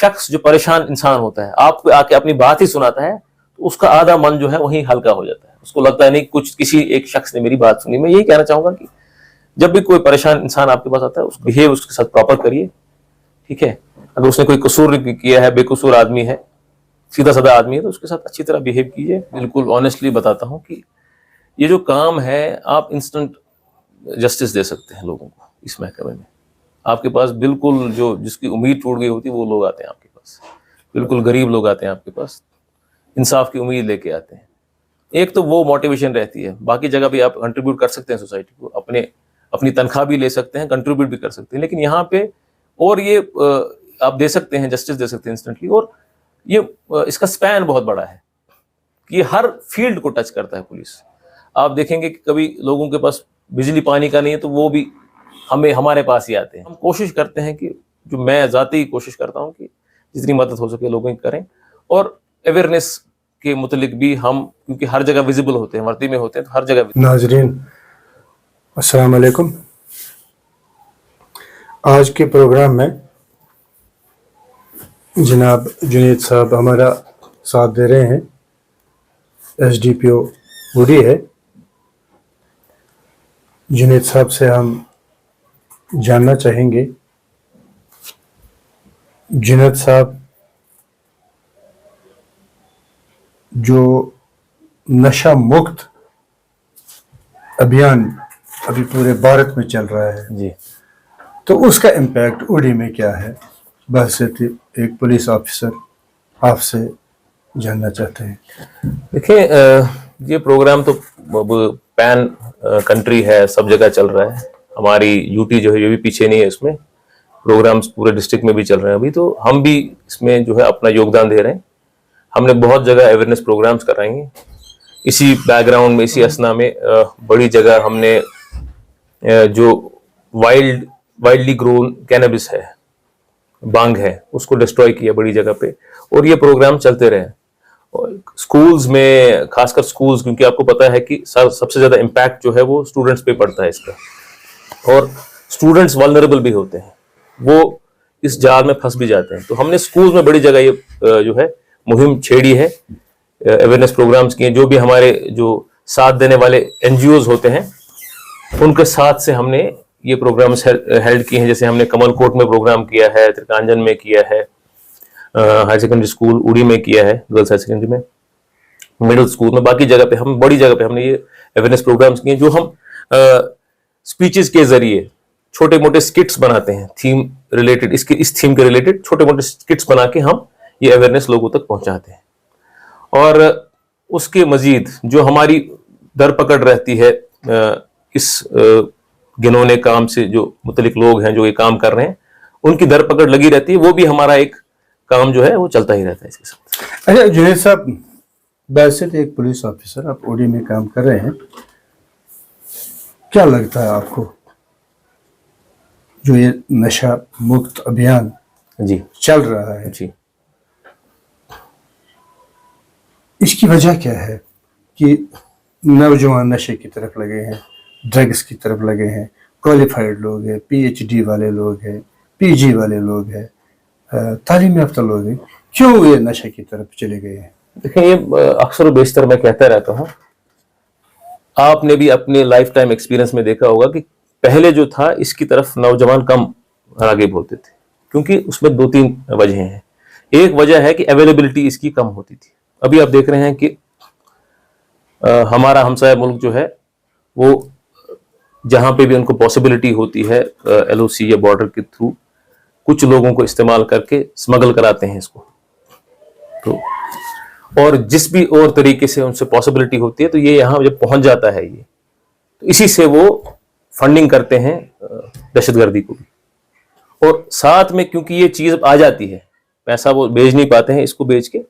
شخص جو پریشان انسان ہوتا ہے آپ کو آ کے اپنی بات ہی سناتا ہے تو اس کا آدھا من جو ہے وہیں ہلکا ہو جاتا ہے. اس کو لگتا ہے نہیں کچھ کسی ایک شخص نے میری بات سنی. میں یہی کہنا چاہوں گا کہ جب بھی کوئی پریشان انسان آپ کے پاس آتا ہے اس کو بہیو اس کے ساتھ پراپر کریے, ٹھیک ہے. اگر اس نے کوئی قصور کیا ہے, بے قصور آدمی ہے, سیدھا سادہ آدمی ہے, تو اس کے ساتھ اچھی طرح بہیو کیجیے. بالکل آنیسٹلی بتاتا ہوں کہ یہ جو کام ہے آپ انسٹنٹ جسٹس دے سکتے ہیں لوگوں کو اس محکمے میں. آپ کے پاس بالکل جو جس کی امید ٹوٹ گئی ہوتی ہے وہ لوگ آتے ہیں آپ کے پاس, بالکل غریب لوگ آتے ہیں آپ کے پاس, انصاف کی امید لے کے آتے ہیں. ایک تو وہ موٹیویشن رہتی ہے, باقی جگہ بھی آپ کنٹریبیوٹ کر سکتے ہیں سوسائٹی کو, اپنی تنخواہ بھی لے سکتے ہیں, کنٹریبیوٹ بھی کر سکتے ہیں, لیکن یہاں پہ اور یہ آپ دے سکتے ہیں, جسٹس دے سکتے ہیں انسٹنٹلی. اور یہ اس کا سپین بہت بڑا ہے کہ یہ ہر فیلڈ کو ٹچ کرتا ہے پولیس. آپ دیکھیں گے کہ کبھی لوگوں کے پاس بجلی پانی کا نہیں ہے تو وہ بھی ہمارے پاس ہی آتے ہیں. ہم کوشش کرتے ہیں کہ جو میں ذاتی کوشش کرتا ہوں کہ جتنی مدد ہو سکے لوگوں کی کریں, اور اویئرنیس کے متعلق بھی ہم کیونکہ ہر جگہ ویزیبل ہوتے ہیں, وردی میں ہوتے ہیں, تو ہر جگہ. ناظرین السلام علیکم. آج کے پروگرام میں جناب جنید صاحب ہمارا ساتھ دے رہے ہیں, ایس ڈی پی او اوڑی ہے. جنید صاحب سے ہم جاننا چاہیں گے, جنید صاحب جو نشہ مکت ابھیان ابھی پورے بھارت میں چل رہا ہے جی, تو اس کا امپیکٹ اوڑی میں کیا ہے, بحیثیت ایک پولیس آفیسر آپ سے جاننا چاہتے ہیں. دیکھیں یہ پروگرام تو پین کنٹری ہے, سب جگہ چل رہا ہے. ہماری یو ٹی جو ہے یہ بھی پیچھے نہیں ہے, اس میں پروگرامز پورے ڈسٹرکٹ میں بھی چل رہے ہیں ابھی. تو ہم بھی اس میں جو ہے اپنا یوگدان دے رہے ہیں. ہم نے بہت جگہ اویئرنیس پروگرامز کرائیں گے اسی بیک گراؤنڈ میں, اسی اسنا میں. بڑی جگہ ہم نے جو وائلڈلی گرون کینیبس ہے, بانگ ہے, اس کو ڈسٹروائے کیا بڑی جگہ پہ, اور یہ پروگرام چلتے رہے. اسکولز میں خاص کر اسکولز, کیونکہ آپ کو پتا ہے کہ سب سے زیادہ امپیکٹ جو ہے وہ اسٹوڈنٹس پہ پڑتا ہے اس کا, اور اسٹوڈنٹس والنریبل بھی ہوتے ہیں, وہ اس جال میں پھنس بھی جاتے ہیں. تو ہم نے اسکولز میں بڑی جگہ یہ جو ہے مہم چھیڑی ہے, اویئرنیس پروگرامز کیے. جو بھی ہمارے جو ساتھ دینے والے این جی اوز ہوتے ہیں ان کے ساتھ سے ہم نے یہ پروگرامز ہیلڈ کیے ہیں. جیسے ہم نے کمل کوٹ میں پروگرام کیا ہے, ترکانجن میں کیا ہے, ہائر سیکنڈری اسکول اوڑی میں کیا ہے, گرلس ہائر سیکنڈری میں, مڈل اسکول میں, باقی جگہ پہ ہم بڑی جگہ پہ ہم نے یہ اویئرنیس پروگرامز کیے, جو ہم اسپیچز کے ذریعے چھوٹے موٹے سکٹس بناتے ہیں تھیم ریلیٹڈ, اس تھیم کے ریلیٹڈ چھوٹے موٹے سکٹس بنا کے ہم یہ اویئرنیس لوگوں تک پہنچاتے ہیں. اور اس کے مزید جو ہماری در پکڑ رہتی ہے اس گنونے کام سے جو متعلق لوگ ہیں جو یہ کام کر رہے ہیں, ان کی در پکڑ لگی رہتی ہے. وہ بھی ہمارا ایک کام جو ہے وہ چلتا ہی رہتا ہے اس کے ساتھ. اچھا جنید صاحب, بحیثیت ایک پولیس آفیسر آپ اوڑی میں کام کر رہے ہیں, کیا لگتا ہے آپ کو جو یہ نشہ مکت ابھیان جی چل رہا ہے, جی, اس کی وجہ کیا ہے کہ نوجوان نشے کی طرف لگے ہیں, ڈرگس کی طرف لگے ہیں, کوالیفائڈ لوگ ہیں, پی ایچ ڈی والے لوگ ہیں, پی جی والے لوگ ہیں, تعلیم یافتہ لوگ ہیں, کیوں یہ نشے کی طرف چلے گئے ہیں؟ دیکھیں یہ اکثر و بیشتر میں کہتا رہتا ہوں, آپ نے بھی اپنے لائف ٹائم ایکسپیرینس میں دیکھا ہوگا کہ پہلے جو تھا اس کی طرف نوجوان کم راغب ہوتے تھے, کیونکہ اس میں 2-3 وجہ ہیں. ایک وجہ ہے کہ اویلیبلٹی اس کی کم ہوتی تھی. ابھی آپ دیکھ رہے ہیں کہ ہمارا ہمسایہ ملک جو ہے وہ جہاں پہ بھی ان کو پاسبلٹی ہوتی ہے ایل او سی یا بارڈر کے تھرو کچھ لوگوں کو استعمال کر کے اسمگل کراتے ہیں اس کو. تو اور جس بھی اور طریقے سے ان سے پاسبلٹی ہوتی ہے تو یہ یہاں جب پہنچ جاتا ہے یہ, تو اسی سے وہ فنڈنگ کرتے ہیں دہشت گردی کو بھی. اور ساتھ میں کیونکہ یہ چیز آ جاتی ہے, پیسہ وہ بیچ نہیں پاتے ہیں اس کو بیچ کے,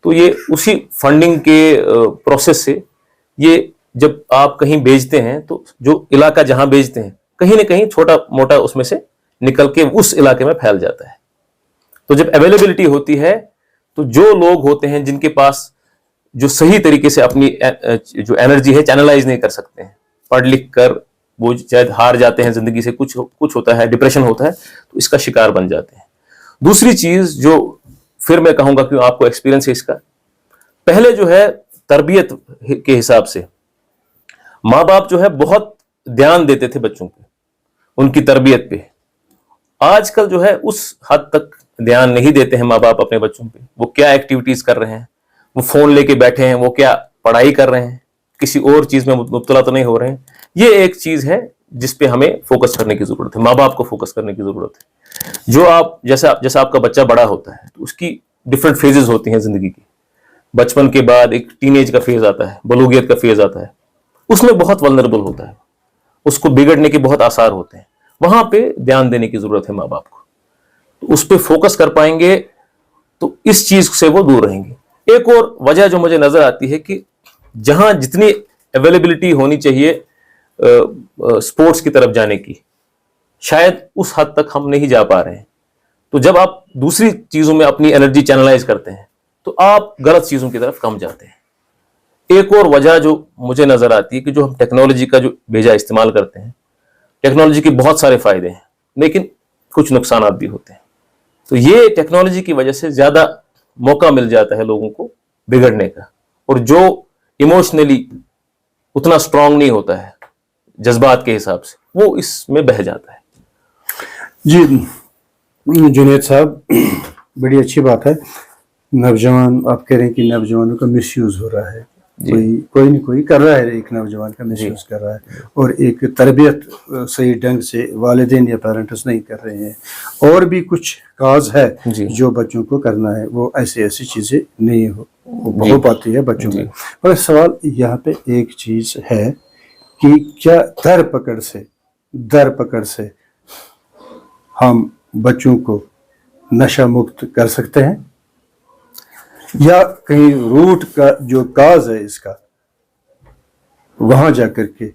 تو یہ اسی فنڈنگ کے پروسیس سے یہ جب آپ کہیں بیچتے ہیں تو جو علاقہ جہاں بیچتے ہیں کہیں نہ کہیں چھوٹا موٹا اس میں سے نکل کے اس علاقے میں پھیل جاتا ہے. تو جب اویلیبلٹی ہوتی ہے تو جو لوگ ہوتے ہیں جن کے پاس جو صحیح طریقے سے اپنی جو انرجی ہے چینلائز نہیں کر سکتے ہیں, پڑھ لکھ کر وہ شاید ہار جاتے ہیں زندگی سے, کچھ ہوتا ہے, ڈپریشن ہوتا ہے, تو اس کا شکار بن جاتے ہیں. دوسری چیز جو پھر میں کہوں گا کہ آپ کو ایکسپیرینس ہے اس کا، پہلے جو ہے تربیت کے حساب سے ماں باپ جو ہے بہت دھیان دیتے تھے بچوں پہ، ان کی تربیت پہ. آج کل جو ہے اس حد تک دھیان نہیں دیتے ہیں ماں باپ اپنے بچوں پہ. وہ کیا ایکٹیویٹیز کر رہے ہیں، وہ فون لے کے بیٹھے ہیں، وہ کیا پڑھائی کر رہے ہیں، کسی اور چیز میں مبتلا تو نہیں ہو رہے ہیں. یہ ایک چیز ہے جس پہ ہمیں فوکس کرنے کی ضرورت ہے، ماں باپ کو فوکس کرنے کی ضرورت ہے. جو آپ جیسا آپ کا بچہ بڑا ہوتا ہے تو اس کی ڈفرینٹ فیزز ہوتی ہیں زندگی کی. بچپن کے بعد ایک ٹین ایج کا فیز آتا ہے، بلوغیت کا فیز آتا ہے، اس میں بہت ولنریبل ہوتا ہے، اس کو بگڑنے کے بہت آثار ہوتے ہیں. وہاں پہ دھیان دینے کی ضرورت ہے ماں باپ کو. تو اس پہ فوکس کر پائیں گے تو اس چیز سے وہ دور رہیں گے. ایک اور وجہ جو مجھے نظر آتی ہے کہ جہاں جتنی اویلیبلٹی ہونی چاہیے سپورٹس کی طرف جانے کی، شاید اس حد تک ہم نہیں جا پا رہے ہیں. تو جب آپ دوسری چیزوں میں اپنی انرجی چینلائز کرتے ہیں تو آپ غلط چیزوں کی طرف کم جاتے ہیں. ایک اور وجہ جو مجھے نظر آتی ہے کہ جو ہم ٹیکنالوجی کا جو بیجا استعمال کرتے ہیں، ٹیکنالوجی کے بہت سارے فائدے ہیں لیکن کچھ نقصانات بھی ہوتے ہیں. تو یہ ٹیکنالوجی کی وجہ سے زیادہ موقع مل جاتا ہے لوگوں کو بگڑنے کا، اور جو ایموشنلی اتنا اسٹرانگ نہیں ہوتا ہے جذبات کے حساب سے، وہ اس میں بہہ جاتا ہے. جی جنید صاحب، بڑی اچھی بات ہے. نوجوان، آپ کہہ رہے ہیں کہ نوجوانوں کا مس یوز ہو رہا ہے. کوئی نہ کوئی کر رہا ہے، ایک نوجوان کا مس یوز کر رہا ہے، اور ایک تربیت صحیح ڈھنگ سے والدین یا پیرنٹس نہیں کر رہے ہیں. اور بھی کچھ کاز ہے جو بچوں کو کرنا ہے، وہ ایسی چیزیں نہیں ہو پاتی ہے بچوں میں. مگر سوال یہاں پہ ایک چیز ہے کہ کیا در پکڑ سے ہم بچوں کو نشہ مکت کر سکتے ہیں، یا کہیں روٹ کا جو کاز ہے اس کا وہاں جا کر کے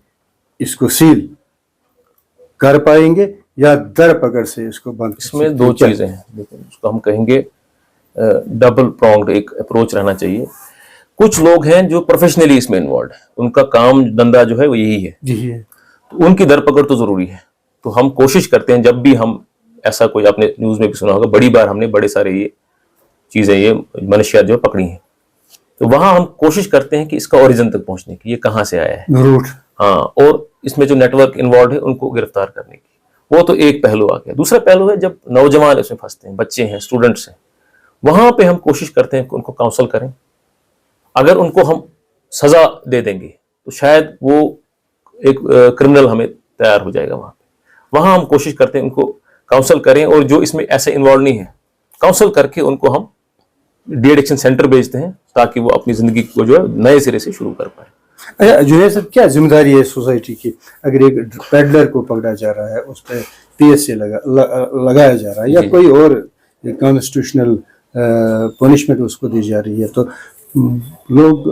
اس کو سیل کر پائیں گے، یا در پکڑ سے اس کو بند؟ اس میں دو چیزیں ہیں. دیکھیں، اس کو ہم کہیں گے ڈبل پرونگڈ ایک اپروچ رہنا چاہیے. کچھ لوگ ہیں جو پروفیشنلی اس میں انوالوڈ ہیں، ان کا کام دھندا جو ہے وہ یہی ہے، تو ان کی در پکڑ تو ضروری ہے. تو ہم کوشش کرتے ہیں جب بھی ہم ایسا کوئی، آپ نے نیوز میں بھی سنا ہوگا، بڑی بار ہم نے بڑے سارے یہ چیزیں، یہ منشیات جو پکڑی ہیں، تو وہاں ہم کوشش کرتے ہیں کہ اس کا اوریجن تک پہنچنے کی، یہ کہاں سے آیا ہے، روٹ. ہاں، اور اس میں جو نیٹ ورک انوالوڈ ہے ان کو گرفتار کرنے کی. وہ تو ایک پہلو آ گیا. دوسرا پہلو ہے جب نوجوان اس میں پھنستے ہیں، بچے ہیں، اسٹوڈنٹس ہیں، وہاں پہ ہم کوشش کرتے ہیں کہ ان کو کاؤنسل کریں. اگر ان کو ہم سزا دے دیں گے تو شاید وہ ایک کرمنل ہمیں تیار ہو جائے گا. وہاں ہم کوشش کرتے ہیں ان کو کاؤنسل کریں، اور جو اس میں ایسے انوالو نہیں ہے، کاؤنسل کر کے ان کو ہم ڈی ایڈکشن سینٹر بھیجتے ہیں تاکہ وہ اپنی زندگی کو جو ہے نئے سرے سے شروع کر پائیں. جنید صاحب، کیا ذمہ داری ہے سوسائٹی کی؟ اگر ایک پیڈلر کو پکڑا جا رہا ہے، اس پہ PSA لگایا جا رہا ہے، یا کوئی اور کانسٹیٹیوشنل پنشمنٹ اس کو دی جا رہی ہے، تو لوگ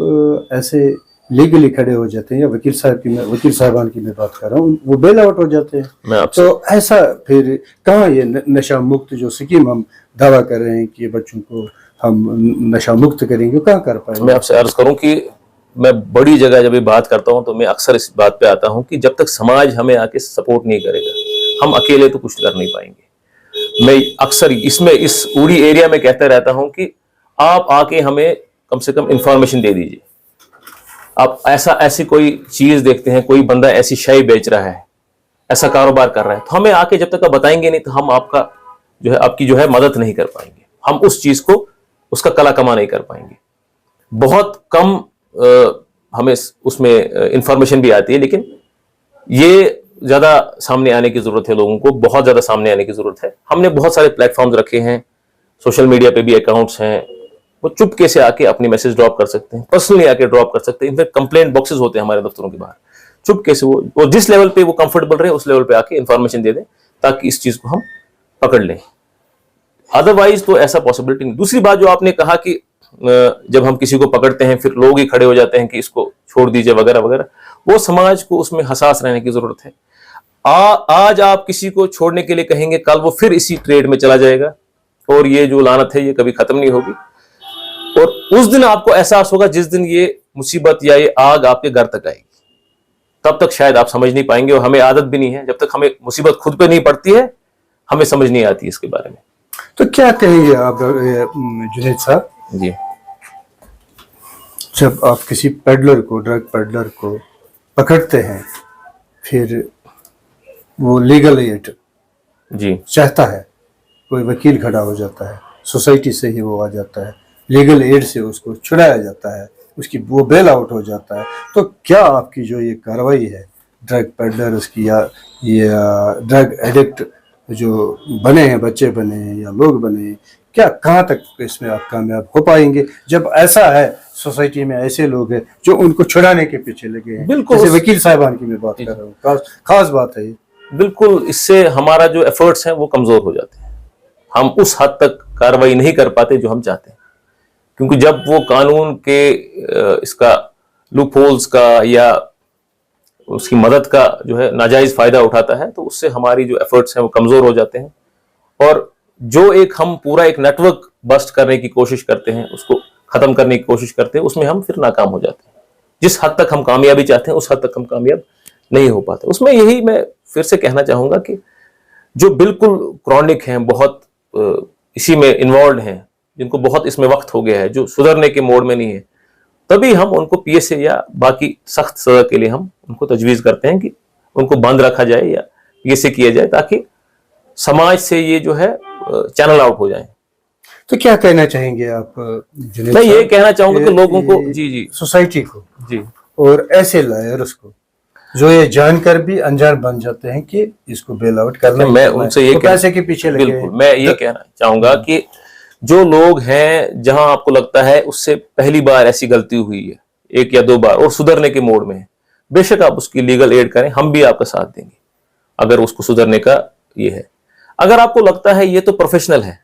ایسے لیگلی کھڑے ہو جاتے ہیں، یا وکیل صاحبان کی میں بات کر رہا ہوں، وہ بیل آؤٹ ہو جاتے ہیں. تو ایسا پھر کہاں یہ نشہ مکت جو سکیم ہم دعویٰ کر رہے ہیں کہ بچوں کو ہم نشہ مکت کریں گے، کہاں کر پائیں گے؟ میں آپ سے عرض کروں کہ میں بڑی جگہ جب یہ بات کرتا ہوں تو میں اکثر اس بات پہ آتا ہوں کہ جب تک سماج ہمیں آ کے سپورٹ نہیں کرے گا، ہم اکیلے تو کچھ کر نہیں پائیں گے. میں اکثر اس اوڑی ایریا میں کہتا رہتا ہوں کہ آپ آ کے ہمیں کم سے کم انفارمیشن دے دیجیے. آپ ایسی کوئی چیز دیکھتے ہیں، کوئی بندہ ایسی شے بیچ رہا ہے، ایسا کاروبار کر رہا ہے، تو ہمیں آ کے جب تک آپ بتائیں گے نہیں تو ہم آپ کی جو ہے مدد نہیں کر پائیں گے. ہم اس چیز کو، اس کا کلا کما نہیں کر پائیں گے. بہت کم ہمیں اس میں انفارمیشن بھی آتی ہے، لیکن یہ زیادہ سامنے آنے کی ضرورت ہے، لوگوں کو بہت زیادہ سامنے آنے کی ضرورت ہے. ہم نے بہت سارے پلیٹ فارمز رکھے ہیں، سوشل میڈیا پہ بھی اکاؤنٹس ہیں، وہ چپکے سے آ کے اپنی میسج ڈراپ کر سکتے ہیں، پرسنلی آ کے ڈراپ کر سکتے ہیں. ان فیکٹ کمپلینٹ باکسز ہوتے ہیں ہمارے دفتروں کے باہر، چپکے سے وہ جس لیول پہ وہ کمفرٹیبل رہے اس لیول پہ آ کے انفارمیشن دے دیں تاکہ اس چیز کو ہم پکڑ لیں. ادروائز تو ایسا پاسبلٹی نہیں. دوسری بات جو آپ نے کہا کہ جب ہم کسی کو پکڑتے ہیں پھر لوگ ہی کھڑے ہو جاتے ہیں کہ اس کو چھوڑ دیجئے وغیرہ وغیرہ، وہ سماج کو اس میں حساس رہنے کی ضرورت ہے. آج آپ کسی کو چھوڑنے کے لیے کہیں گے، کل وہ پھر اسی ٹریڈ میں چلا جائے گا، اور یہ جو لعنت ہے یہ کبھی ختم نہیں ہوگی. اور اس دن آپ کو احساس ہوگا جس دن یہ مصیبت یا یہ آگ آپ کے گھر تک آئے گی. تب تک شاید آپ سمجھ نہیں پائیں گے، اور ہمیں عادت بھی نہیں ہے. جب تک ہمیں مصیبت خود پہ نہیں پڑتی ہے ہمیں سمجھ نہیں آتی اس کے بارے میں. تو کیا کہیں گے آپ جنید صاحب، جی جب آپ کسی پیڈلر کو، ڈرگ پیڈلر کو پکڑتے ہیں، پھر وہ لیگل ایڈ جی چاہتا ہے، کوئی وکیل کھڑا ہو جاتا ہے، سوسائٹی سے ہی وہ آ جاتا ہے، لیگل ایڈ سے اس کو چھڑایا جاتا ہے، اس کی وہ بیل آؤٹ ہو جاتا ہے، تو کیا آپ کی جو یہ کارروائی ہے ڈرگ پیڈلرز کی یا ڈرگ ایڈکٹ جو بنے ہیں، بچے بنے ہیں یا لوگ بنے ہیں، کیا کہاں تک اس میں آپ کامیاب ہو پائیں گے جب ایسا ہے سوسائٹی میں ایسے لوگ ہیں جو ان کو چھڑانے کے پیچھے لگے ہیں؟ بالکل، جیسے وکیل صاحبان کی میں بات کر رہا ہوں، خاص بات ہے یہ۔ بالکل اس سے ہمارا جو ایفرٹس ہیں وہ کمزور ہو جاتے ہیں، ہم اس حد تک کارروائی نہیں کر پاتے جو ہم چاہتے ہیں، کیونکہ جب وہ قانون کے اس کا لوپ ہولز کا یا اس کی مدد کا جو ہے ناجائز فائدہ اٹھاتا ہے تو اس سے ہماری جو ایفرٹس ہیں وہ کمزور ہو جاتے ہیں، اور جو ہم پورا ایک نیٹ ورک بسٹ کرنے کی کوشش کرتے ہیں، اس کو ختم کرنے کی کوشش کرتے ہیں، اس میں ہم پھر ناکام ہو جاتے ہیں۔ جس حد تک ہم کامیابی چاہتے ہیں اس حد تک ہم کامیاب نہیں ہو پاتے۔ اس میں یہی میں پھر سے کہنا چاہوں گا کہ جو بالکل کرونک ہیں، بہت اسی میں انوالوڈ ہیں، جن کو بہت اس میں وقت ہو گیا ہے، جو سدھرنے کے موڈ میں نہیں ہے، تبھی ہم ان کو پی ایس اے یا باقی سخت سزا کے لیے ہم ان کو تجویز کرتے ہیں کہ ان کو بند رکھا جائے یا پی ایس اے کیا جائے، تاکہ سماج سے یہ جو ہے چینل آؤٹ ہو جائیں۔ تو کیا کہنا چاہیں گے آپ جنید میں یہ صاحب کہنا چاہوں گا کہ لوگوں کو جی سوسائٹی کو جی اور ایسے لائرز کو جو یہ جان کر بھی انجان بن جاتے ہیں کہ اس کو بیل آؤٹ کرنا، میں ان سے یہ پیسے کے پیچھے لگے ہیں۔ بالکل میں یہ کہنا چاہوں گا کہ جو لوگ ہیں جہاں آپ کو لگتا ہے اس سے پہلی بار ایسی غلطی ہوئی ہے، ایک یا دو بار، اور سدھرنے کے موڈ میں ہے، بے شک آپ اس کی لیگل ایڈ کریں، ہم بھی آپ کا ساتھ دیں گے اگر اس کو سدھرنے کا یہ ہے۔ اگر آپ کو لگتا ہے یہ تو پروفیشنل ہے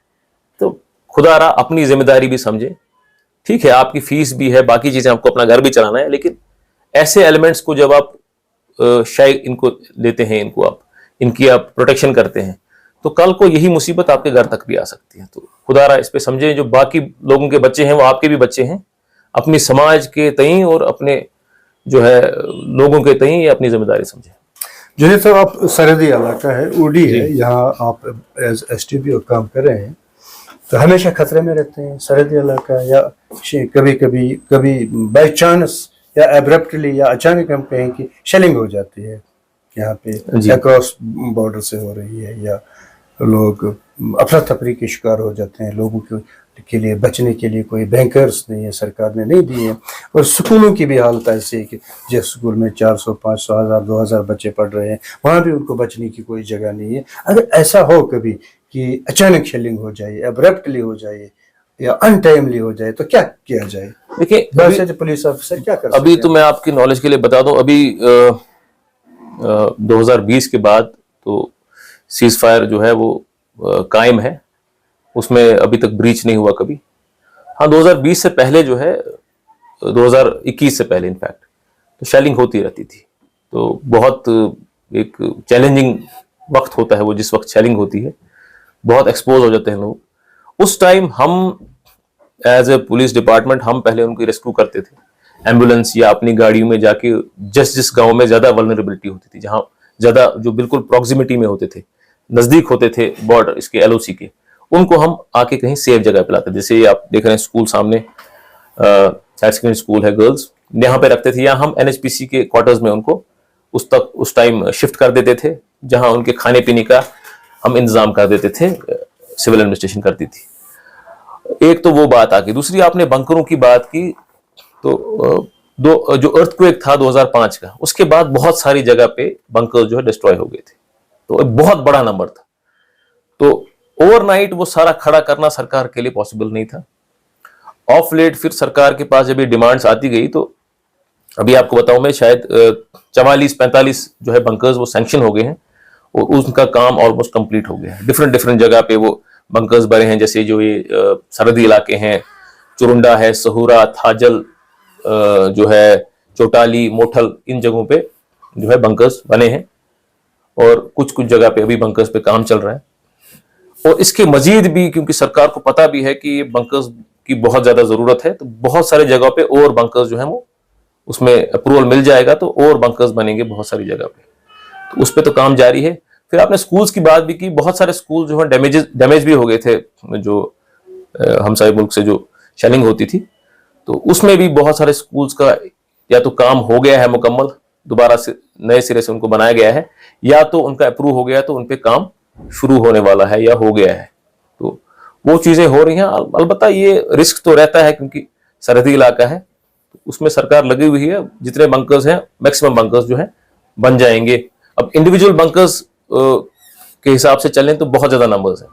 تو خدا را اپنی ذمہ داری بھی سمجھے، ٹھیک ہے آپ کی فیس بھی ہے، باقی چیزیں آپ کو اپنا گھر بھی چلانا ہے، لیکن ایسے ایلیمنٹس کو جب آپ شاید ان کو لیتے ہیں، ان کی آپ پروٹیکشن کرتے ہیں، تو کل کو یہی مصیبت آپ کے گھر تک بھی آ سکتی ہے۔ تو خدا را اس پہ سمجھیں، جو باقی لوگوں کے بچے ہیں وہ آپ کے بھی بچے ہیں، اپنی سماج کے تئیں اور اپنے جو ہے لوگوں کے تئیں یہ اپنی ذمہ داری سمجھیں۔ جنید صاحب، آپ سرحدی علاقہ ہے، اوڈی ہے، یہاں آپ ایز ایس ٹی پی کام کر رہے ہیں، تو ہمیشہ خطرے میں رہتے ہیں سرحدی علاقہ، یا کبھی بائی چانس یا ایبرپٹلی یا اچانک ہم کہیں کہ شیلنگ ہو جاتی ہے یہاں پہ، اکراس بارڈر سے ہو رہی ہے، یا لوگ افراتفری کے شکار ہو جاتے ہیں، لوگوں کے لیے بچنے کے لیے کوئی بینکرز نہیں ہے، سرکار نے نہیں دی ہے، اور سکولوں کی بھی حالت ایسی ہے کہ جس سکول میں 400 500 1000 2000 بچے پڑھ رہے ہیں، وہاں بھی ان کو بچنے کی کوئی جگہ نہیں ہے۔ اگر ایسا ہو کبھی کہ اچانک شیلنگ ہو جائے، ایبرپٹلی ہو جائے یا ان ٹائملی ہو جائے، تو کیا کیا جائے؟ دیکھیں پولیس آفیسر کیا کر سکتے ابھی ہیں؟ تو میں آپ کی نالج کے لیے بتا دوں، ابھی 2020 کے بعد تو سیز فائر جو ہے وہ قائم ہے، اس میں ابھی تک بریچ نہیں ہوا کبھی۔ ہاں 2020 سے پہلے جو ہے 2021 سے پہلے انفیکٹ تو شیلنگ ہوتی رہتی تھی، تو بہت ایک چیلنجنگ وقت ہوتا ہے وہ، جس وقت شیلنگ ہوتی ہے بہت ایکسپوز ہو جاتے ہیں لوگ۔ اس ٹائم ہم ایز اے پولیس ڈپارٹمنٹ ہم پہلے ان کی ریسکیو کرتے تھے ایمبولینس یا اپنی گاڑیوں میں جا کے، جس گاؤں میں زیادہ ولنریبلٹی ہوتی تھی، جہاں زیادہ جو بالکل پروکسیمٹی میں ہوتے تھے، نزدیک ہوتے تھے بارڈر اس کے ایل او سی کے، ان کو ہم آ کے کہیں سیف جگہ پہ لاتے، جیسے یہ آپ دیکھ رہے ہیں اسکول سامنے ہائر سیکنڈری اسکول ہے گرلز، یہاں پہ رکھتے تھے، یا ہم این ایچ پی سی کے کوارٹرز میں ان کو اس ٹائم شفٹ کر دیتے تھے، جہاں ان کے کھانے پینے کا ہم انتظام کر دیتے تھے، سول ایڈمنسٹریشن کرتی تھی۔ ایک تو وہ بات آ گئی، دوسری آپ نے بنکروں کی بات کی، تو جو ارتھ کویک تھا 2005 کا، اس کے بعد بہت ساری جگہ پہ بنکر جو ہے ڈسٹروائے ہو گئے تھے، تو ایک بہت بڑا نمبر تھا، تو اوور نائٹ وہ سارا کھڑا کرنا سرکار کے لیے پاسبل نہیں تھا۔ آف لیٹ پھر سرکار کے پاس جب یہ ڈیمانڈز آتی گئی، تو ابھی آپ کو بتاؤں میں شاید 44-45 جو ہے بنکرز وہ سینکشن ہو گئے ہیں، اور ان کا کام آلموسٹ کمپلیٹ ہو گیا ہے۔ ڈفرنٹ جگہ پہ وہ بنکرز بنے ہیں، جیسے جو یہ سرحدی علاقے ہیں، چرنڈا ہے، سہورا، تھاجل جو ہے، چوٹالی، موٹھل، ان جگہوں پہ جو ہے بنکرز بنے ہیں، اور کچھ جگہ پہ ابھی بنکرز پہ کام چل رہا ہے۔ اور اس کے مزید بھی کیونکہ سرکار کو پتا بھی ہے کہ یہ بنکرز کی بہت زیادہ ضرورت ہے، تو بہت سارے جگہ پہ اور بنکرز جو ہیں وہ اس میں اپروول مل جائے گا، تو اور بنکرز بنیں گے بہت ساری جگہ پہ، تو اس پہ تو کام جاری ہے۔ پھر آپ نے سکولز کی بات بھی کی, بہت سارے سکول جو ہے ڈیمیج بھی ہو گئے تھے, جو ہمسائے ملک سے جو شیلنگ ہوتی تھی, تو اس میں بھی بہت سارے سکولز کا یا تو کام ہو گیا ہے مکمل, دوبارہ سے نئے سرے سے ان کو بنایا گیا ہے, یا تو ان کا اپروو ہو گیا تو ان پہ کام شروع ہونے والا ہے یا ہو گیا ہے. تو وہ چیزیں ہو رہی ہیں. البتہ یہ رسک تو رہتا ہے کیونکہ سرحدی علاقہ ہے, اس میں سرکار لگی ہوئی ہے, جتنے بنکرز ہیں میکسیمم بنکرز جو ہیں بن جائیں گے. اب انڈیویجول بنکرز کے حساب سے چلیں تو بہت زیادہ نمبرز ہیں,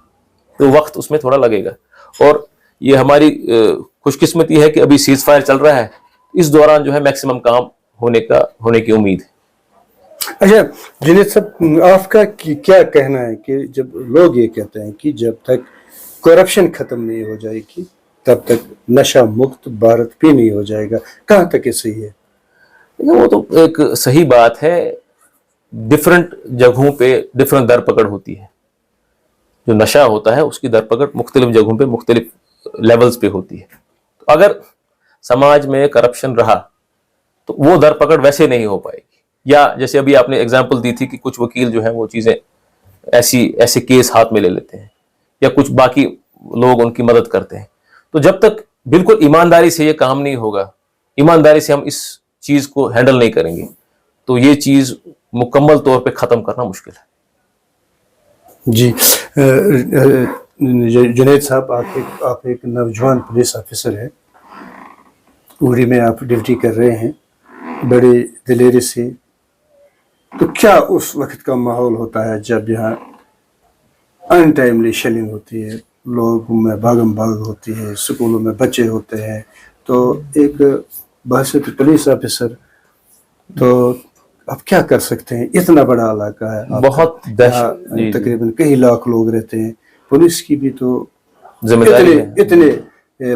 تو وقت اس میں تھوڑا لگے گا. اور یہ ہماری خوش قسمتی ہے کہ ابھی سیز فائر چل رہا ہے, اس دوران جو ہے میکسیمم کام ہونے کی امید ہے. اچھا جنید صاحب, آپ کا کیا کہنا ہے کہ جب لوگ یہ کہتے ہیں کہ جب تک کرپشن ختم نہیں ہو جائے گی تب تک نشہ مکت بھارت بھی نہیں ہو جائے گا, کہاں تک یہ صحیح ہے؟ وہ تو ایک صحیح بات ہے, ڈفرنٹ جگہوں پہ ڈفرنٹ در پکڑ ہوتی ہے. جو نشہ ہوتا ہے اس کی در پکڑ مختلف جگہوں پہ مختلف لیولز پہ ہوتی ہے. تو اگر سماج میں کرپشن رہا تو وہ در پکڑ ویسے نہیں ہو پائے گی. یا جیسے ابھی آپ نے اگزامپل دی تھی کہ کچھ وکیل جو ہیں وہ چیزیں ایسے کیس ہاتھ میں لے لیتے ہیں, یا کچھ باقی لوگ ان کی مدد کرتے ہیں. تو جب تک بالکل ایمانداری سے یہ کام نہیں ہوگا, ایمانداری سے ہم اس چیز کو ہینڈل نہیں کریں گے, تو یہ چیز مکمل طور پہ ختم کرنا مشکل ہے. جی جنید صاحب, آپ ایک نوجوان پولیس آفیسر ہیں, اڑی میں آپ ڈیوٹی کر رہے ہیں بڑی دلیری سے. تو کیا اس وقت کا ماحول ہوتا ہے جب یہاں ان ٹائملی شیلنگ ہوتی ہے, لوگوں میں بھاگم بھاگ ہوتی ہے, سکولوں میں بچے ہوتے ہیں, تو ایک بحثیت پولیس آفیسر تو آپ کیا کر سکتے ہیں؟ اتنا بڑا علاقہ ہے, بہت تقریباً کئی لاکھ لوگ رہتے ہیں, پولیس کی بھی تو ذمہ داری ہے. اتنے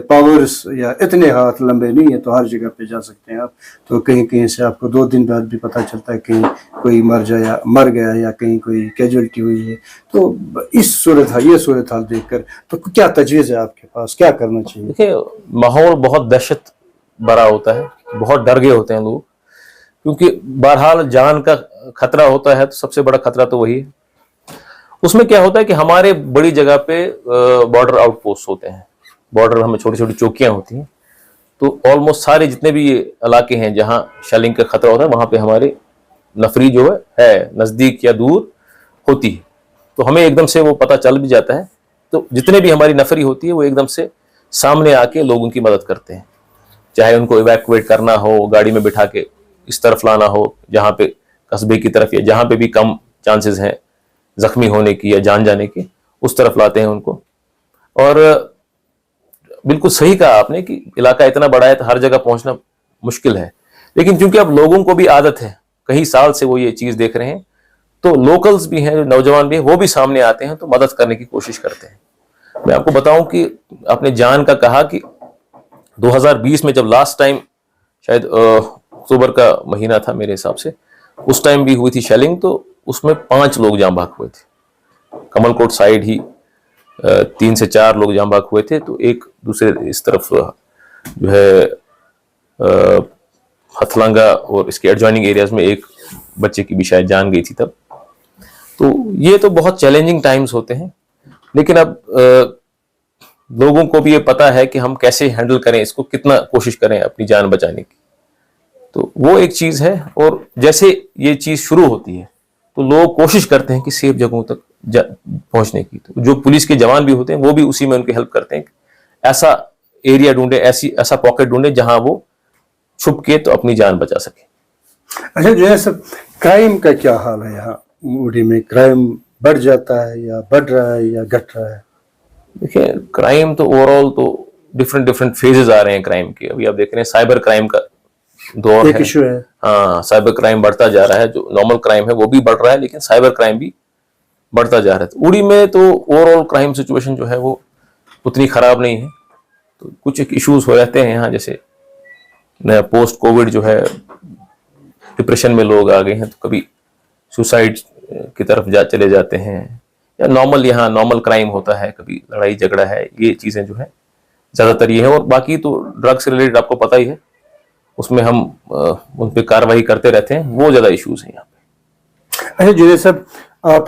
پاورز یا اتنے ہاتھ لمبے نہیں ہیں تو ہر جگہ پہ جا سکتے ہیں آپ. تو کہیں سے آپ کو 2 دن بعد بھی پتہ چلتا ہے کہیں کوئی مر گیا یا کہیں کوئی کیجویلٹی ہوئی ہے. تو اس یہ صورتحال دیکھ کر تو کیا تجویز ہے آپ کے پاس, کیا کرنا چاہیے؟ دیکھیں, ماحول بہت دہشت بھرا ہوتا ہے, بہت ڈر گئے ہوتے ہیں لوگ, کیونکہ بہرحال جان کا خطرہ ہوتا ہے, تو سب سے بڑا خطرہ تو وہی ہے. اس میں کیا ہوتا ہے کہ ہمارے بڑی جگہ پہ بارڈر آؤٹ پوسٹ ہوتے ہیں, بارڈر ہمیں چھوٹی چھوٹی چوکیاں ہوتی ہیں. تو آلموسٹ سارے جتنے بھی یہ علاقے ہیں جہاں شیلنگ کا خطرہ ہوتا ہے وہاں پہ ہماری نفری جو ہے نزدیک یا دور ہوتی ہے. تو ہمیں ایک دم سے وہ پتہ چل بھی جاتا ہے, تو جتنے بھی ہماری نفری ہوتی ہے وہ ایک دم سے سامنے آ کے لوگوں کی مدد کرتے ہیں, چاہے ان کو ایویکویٹ کرنا ہو, گاڑی میں بٹھا کے اس طرف لانا ہو جہاں پہ قصبے کی طرف, یا جہاں پہ بھی کم چانسز ہیں زخمی ہونے کی یا جان جانے کی, اس طرف لاتے ہیں ان کو. اور بالکل صحیح کہا آپ نے کہ علاقہ اتنا بڑا ہے تو ہر جگہ پہنچنا مشکل ہے, لیکن چونکہ اب لوگوں کو بھی عادت ہے, کئی سال سے وہ یہ چیز دیکھ رہے ہیں, تو لوکلز بھی ہیں, نوجوان بھی ہیں, وہ بھی سامنے آتے ہیں تو مدد کرنے کی کوشش کرتے ہیں. میں آپ کو بتاؤں کہ آپ نے جان کا کہا کہ 2020 میں جب لاسٹ ٹائم شاید اکتوبر کا مہینہ تھا میرے حساب سے, اس ٹائم بھی ہوئی تھی شیلنگ, تو اس میں 5 لوگ جاں بحق ہوئے تھے. کمل کوٹ سائڈ ہی 3 سے 4 لوگ جاں بحق ہوئے تھے, تو ایک دوسرے اس طرف جو ہے ہتھلانگا اور اس کے ایڈجوائننگ ایریاز میں ایک بچے کی بھی شاید جان گئی تھی تب. تو یہ تو بہت چیلنجنگ ٹائمز ہوتے ہیں, لیکن اب لوگوں کو بھی یہ پتا ہے کہ ہم کیسے ہینڈل کریں اس کو, کتنا کوشش کریں اپنی جان بچانے کی. تو وہ ایک چیز ہے. اور جیسے یہ چیز شروع ہوتی ہے تو لوگ کوشش کرتے ہیں کہ سیف جگہوں تک پہنچنے کی. تو جو پولیس کے جوان بھی ہوتے ہیں وہ بھی اسی میں ان کی ہیلپ کرتے ہیں, ایسا ایریا ڈھونڈے, ایسا پاکٹ ڈھونڈے جہاں وہ چھپ کے تو اپنی جان بچا سکے. اچھا جو ہے سب کرائم کا کیا حال ہے یہاں اوڑی میں؟ کرائم بڑھ جاتا ہے یا بڑھ رہا ہے یا گھٹ رہا ہے؟ دیکھیں, کرائم تو اوور آل تو ڈفرینٹ فیزز آ رہے ہیں کرائم کے. ابھی آپ دیکھ رہے ہیں سائبر کرائم کا دور ایک ایشو ہے. ہاں, سائبر کرائم بڑھتا جا رہا ہے. جو نارمل کرائم ہے وہ بھی بڑھ رہا ہے, لیکن سائبر کرائم بھی بڑھتا جا رہا ہے. اوڑی میں تو اوور آل کرائم سچویشن جو ہے وہ اتنی خراب نہیں ہے. تو کچھ ایک ایشوز ہو رہتے ہیں یہاں, جیسے پوسٹ کووڈ جو ہے ڈپریشن میں لوگ آ گئے ہیں, تو کبھی سوسائڈ کی طرف چلے جاتے ہیں, یا یہاں نارمل کرائم ہوتا ہے, کبھی لڑائی جھگڑا ہے. یہ چیزیں جو ہیں زیادہ تر یہ ہیں. اور باقی تو ڈرگ سے ریلیٹڈ آپ کو پتہ ہی ہے, اس میں ہم ان پہ کاروائی کرتے رہتے ہیں, وہ زیادہ ایشوز ہیں یہاں پہ. اچھا جنید صاحب, آپ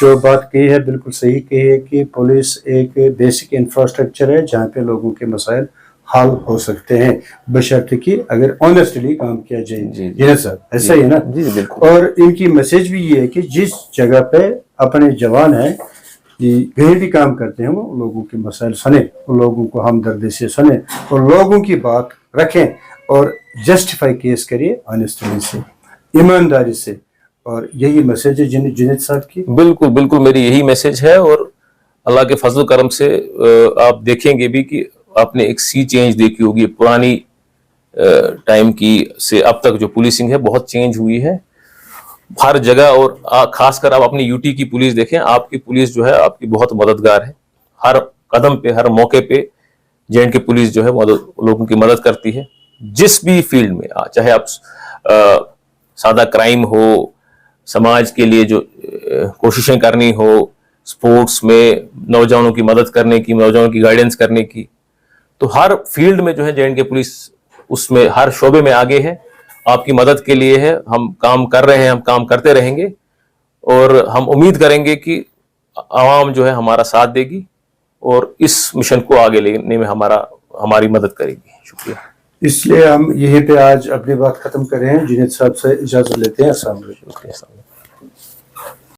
جو بات کہی ہے بالکل صحیح کہی ہے کہ پولیس ایک بیسک انفراسٹرکچر ہے جہاں پہ لوگوں کے مسائل حل ہو سکتے ہیں بشرط کہ اگر آنیسٹلی کام کیا جائے. جنید صاحب ایسا ہی ہے نا؟ جی بالکل. اور ان کی میسج بھی یہ ہے کہ جس جگہ پہ اپنے جوان ہیں گہری کام کرتے ہیں وہ لوگوں کے مسائل سنیں, اور لوگوں کو ہمدردی سے سنیں, اور لوگوں کی بات رکھیں, اور جسٹیفائی کیس کریے آنیسٹلی سے, ایمانداری سے. اور یہی میسج ہے جنید صاحب کی. بالکل بالکل میری یہی میسج ہے, اور اللہ کے فضل و کرم سے آپ دیکھیں گے بھی کہ آپ نے ایک سی چینج دیکھی ہوگی پرانی ٹائم کی سے اب تک جو پولیسنگ ہے بہت چینج ہوئی ہے ہر جگہ, اور خاص کر آپ اپنی یو ٹی کی پولیس دیکھیں, آپ کی پولیس جو ہے آپ کی بہت مددگار ہے. ہر قدم پہ ہر موقع پہ جے اینڈ کے پولیس جو ہے لوگوں کی مدد کرتی ہے جس بھی فیلڈ میں, چاہے آپ سادہ کرائم ہو, سماج کے لیے جو کوششیں کرنی ہو, سپورٹس میں نوجوانوں کی مدد کرنے کی, نوجوانوں کی گائیڈنس کرنے کی, تو ہر فیلڈ میں جو ہے جے اینڈ کے پولیس اس میں ہر شعبے میں آگے ہے, آپ کی مدد کے لیے ہے. ہم کام کر رہے ہیں, ہم کام کرتے رہیں گے, اور ہم امید کریں گے کہ عوام جو ہے ہمارا ساتھ دے گی اور اس مشن کو آگے لینے میں ہماری مدد کرے گی. شکریہ. اس لیے ہم یہیں پہ آج اپنی بات ختم کر رہے ہیں. جنید صاحب سے اجازت لیتے ہیں. السلام علیکم.